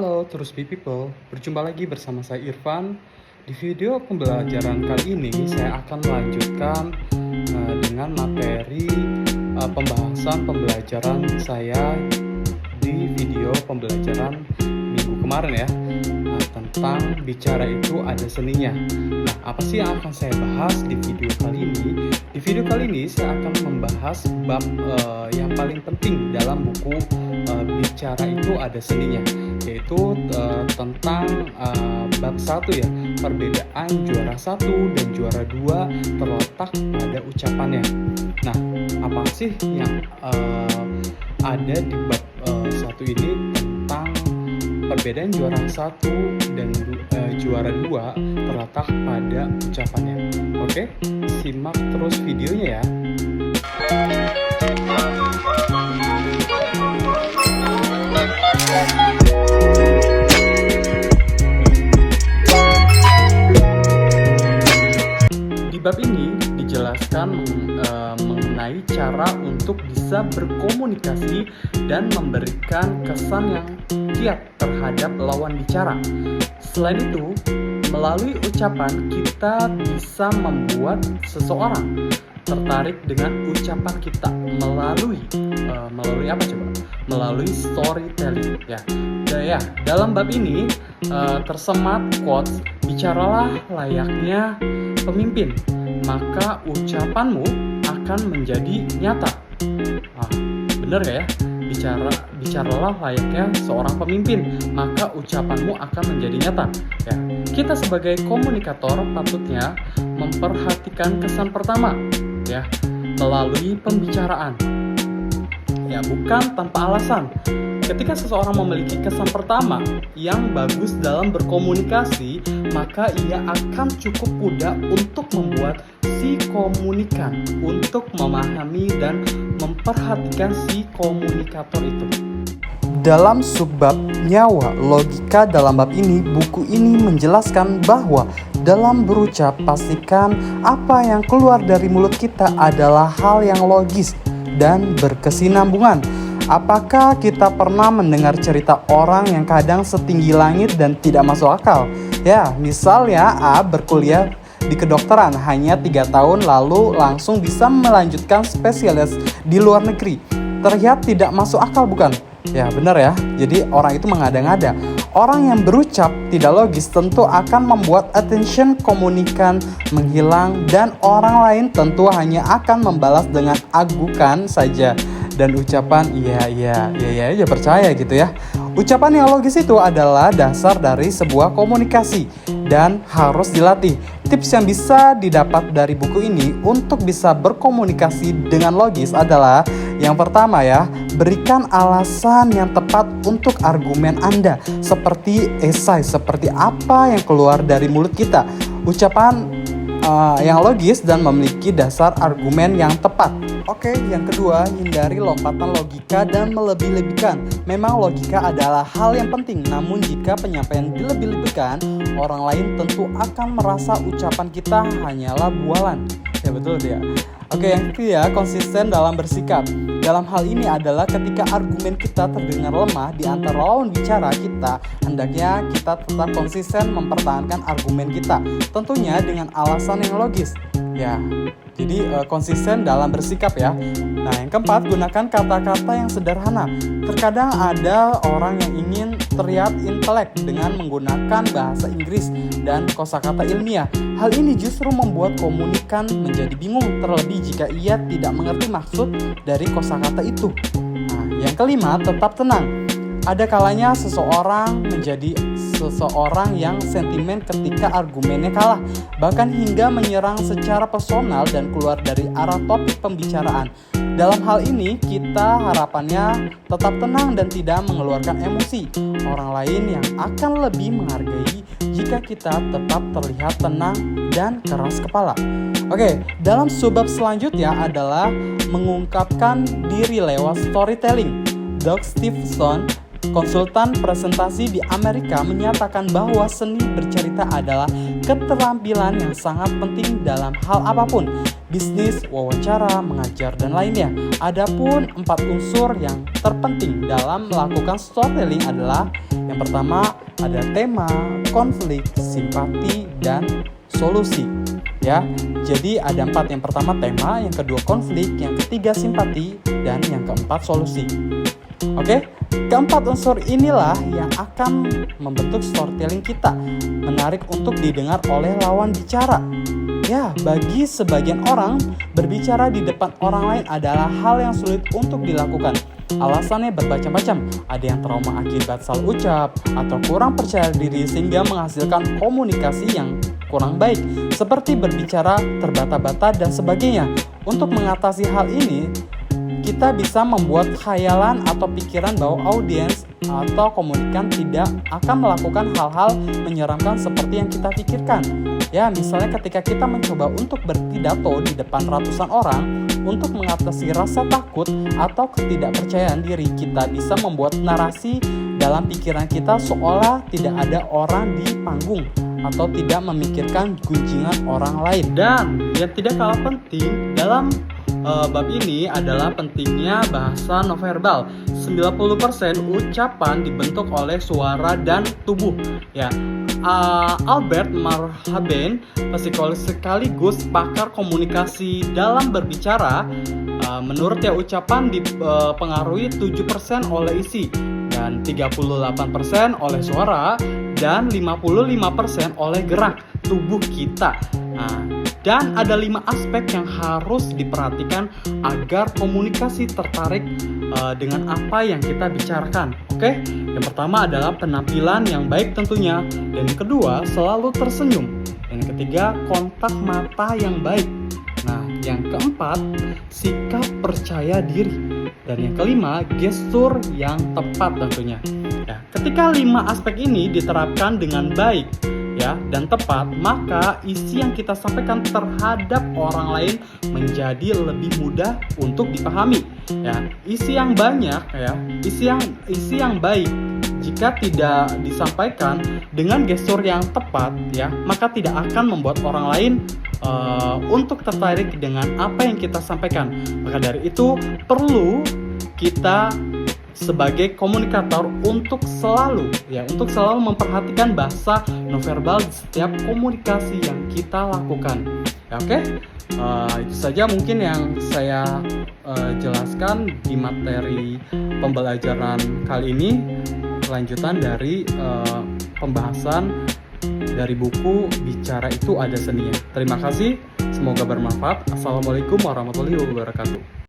Halo, terus be people. Berjumpa lagi bersama saya Irfan. Di video pembelajaran kali ini saya akan melanjutkan dengan materi pembahasan pembelajaran saya di video pembelajaran minggu kemarin ya. Tentang bicara itu ada seninya. Nah, apa sih yang akan saya bahas di video kali ini? Di video kali ini saya akan membahas bab yang paling penting dalam buku bicara itu ada seninya, yaitu tentang bab 1 ya, perbedaan juara 1 dan juara 2 terletak pada ucapannya. Nah, apa sih yang ada di bab 1 ini tentang perbedaan juara 1 dan juara 2 terletak pada ucapannya. Oke, simak terus videonya ya. Di bab ini dijelaskan mengenai cara untuk bisa berkomunikasi dan memberikan kesan yang kiat terhadap lawan bicara. Selain itu, melalui ucapan kita bisa membuat seseorang tertarik dengan ucapan kita melalui apa coba? Melalui storytelling ya. Dalam bab ini tersemat quotes, bicaralah layaknya pemimpin, maka ucapanmu akan menjadi nyata. Bener gak ya? Bicaralah layaknya seorang pemimpin, maka ucapanmu akan menjadi nyata. Ya, kita sebagai komunikator patutnya memperhatikan kesan pertama, ya, melalui pembicaraan. Ya, bukan tanpa alasan. Ketika seseorang memiliki kesan pertama yang bagus dalam berkomunikasi, maka ia akan cukup mudah untuk membuat si komunikan untuk memahami dan memperhatikan si komunikator itu. Dalam subbab nyawa logika dalam bab ini, buku ini menjelaskan bahwa dalam berucap pastikan apa yang keluar dari mulut kita adalah hal yang logis dan berkesinambungan. Apakah kita pernah mendengar cerita orang yang kadang setinggi langit dan tidak masuk akal? Ya, misalnya A berkuliah di kedokteran hanya 3 tahun lalu langsung bisa melanjutkan spesialis di luar negeri. Terlihat tidak masuk akal bukan? Ya benar ya, jadi orang itu mengada-ngada. Orang yang berucap tidak logis tentu akan membuat attention komunikan menghilang dan orang lain tentu hanya akan membalas dengan agukan saja. Dan ucapan iya aja percaya gitu ya. Ucapan yang logis itu adalah dasar dari sebuah komunikasi dan harus dilatih. Tips yang bisa didapat dari buku ini untuk bisa berkomunikasi dengan logis adalah yang pertama ya, berikan alasan yang tepat untuk argumen Anda, seperti esai, seperti apa yang keluar dari mulut kita. Ucapan yang logis dan memiliki dasar argumen yang tepat. Oke, yang kedua, hindari lompatan logika dan melebih-lebihkan. Memang logika adalah hal yang penting, namun jika penyampaian dilebih-lebihkan, orang lain tentu akan merasa ucapan kita hanyalah bualan. Ya betul dia. Oke, yang ketiga, konsisten dalam bersikap. Dalam hal ini adalah ketika argumen kita terdengar lemah di antara lawan bicara kita, hendaknya kita tetap konsisten mempertahankan argumen kita, tentunya dengan alasan yang logis. Ya, jadi konsisten dalam bersikap ya. Nah, yang keempat, gunakan kata-kata yang sederhana. Terkadang ada orang yang ingin terlihat intelek dengan menggunakan bahasa Inggris dan kosakata ilmiah. Hal ini justru membuat komunikan menjadi bingung, terlebih jika ia tidak mengerti maksud dari kosakata itu. Nah, yang kelima, tetap tenang. Ada kalanya seseorang menjadi seseorang yang sentimen ketika argumennya kalah, bahkan hingga menyerang secara personal dan keluar dari arah topik pembicaraan. Dalam hal ini, kita harapannya tetap tenang dan tidak mengeluarkan emosi orang lain yang akan lebih menghargai jika kita tetap terlihat tenang dan keras kepala. Oke, dalam subbab selanjutnya adalah mengungkapkan diri lewat storytelling. Doug Stevenson, konsultan presentasi di Amerika, menyatakan bahwa seni bercerita adalah keterampilan yang sangat penting dalam hal apapun. bisnis, wawancara, mengajar, dan lainnya. Adapun 4 unsur yang terpenting dalam melakukan storytelling adalah yang pertama ada tema, konflik, simpati, dan solusi. Ya, jadi ada 4. Yang pertama tema, yang kedua konflik, yang ketiga simpati, dan yang keempat solusi. Oke, keempat unsur inilah yang akan membentuk storytelling kita, menarik untuk didengar oleh lawan bicara. Ya, bagi sebagian orang, berbicara di depan orang lain adalah hal yang sulit untuk dilakukan. Alasannya bermacam-macam. Ada yang trauma akibat salah ucap atau kurang percaya diri sehingga menghasilkan komunikasi yang kurang baik, seperti berbicara terbata-bata dan sebagainya. Untuk mengatasi hal ini, kita bisa membuat khayalan atau pikiran bahwa audiens atau komunikan tidak akan melakukan hal-hal menyeramkan seperti yang kita pikirkan. Ya, misalnya ketika kita mencoba untuk berpidato di depan ratusan orang untuk mengatasi rasa takut atau ketidakpercayaan diri, kita bisa membuat narasi dalam pikiran kita seolah tidak ada orang di panggung atau tidak memikirkan gunjingan orang lain. Dan yang tidak kalah penting dalam bab ini adalah pentingnya bahasa nonverbal. 90% ucapan dibentuk oleh suara dan tubuh. Ya, Albert Marhaben, psikolog sekaligus pakar komunikasi dalam berbicara, menurut dia ucapan dipengaruhi 7% oleh isi dan 38% oleh suara dan 55% oleh gerak tubuh kita. Dan ada 5 aspek yang harus diperhatikan agar komunikasi tertarik dengan apa yang kita bicarakan. Oke, yang pertama adalah penampilan yang baik tentunya. Dan yang kedua, selalu tersenyum. Dan yang ketiga, kontak mata yang baik. Nah, yang keempat, sikap percaya diri. Dan yang kelima, gestur yang tepat tentunya. Ya, ketika 5 aspek ini diterapkan dengan baik, ya, dan tepat, maka isi yang kita sampaikan terhadap orang lain menjadi lebih mudah untuk dipahami. Ya, isi yang banyak, ya, isi yang baik jika tidak disampaikan dengan gestur yang tepat, ya, maka tidak akan membuat orang lain untuk tertarik dengan apa yang kita sampaikan. Maka dari itu perlu kita sebagai komunikator untuk selalu memperhatikan bahasa nonverbal di setiap komunikasi yang kita lakukan. Ya, oke? Itu saja mungkin yang saya jelaskan di materi pembelajaran kali ini, lanjutan dari pembahasan dari buku Bicara Itu Ada Seninya. Terima kasih, semoga bermanfaat. Assalamualaikum warahmatullahi wabarakatuh.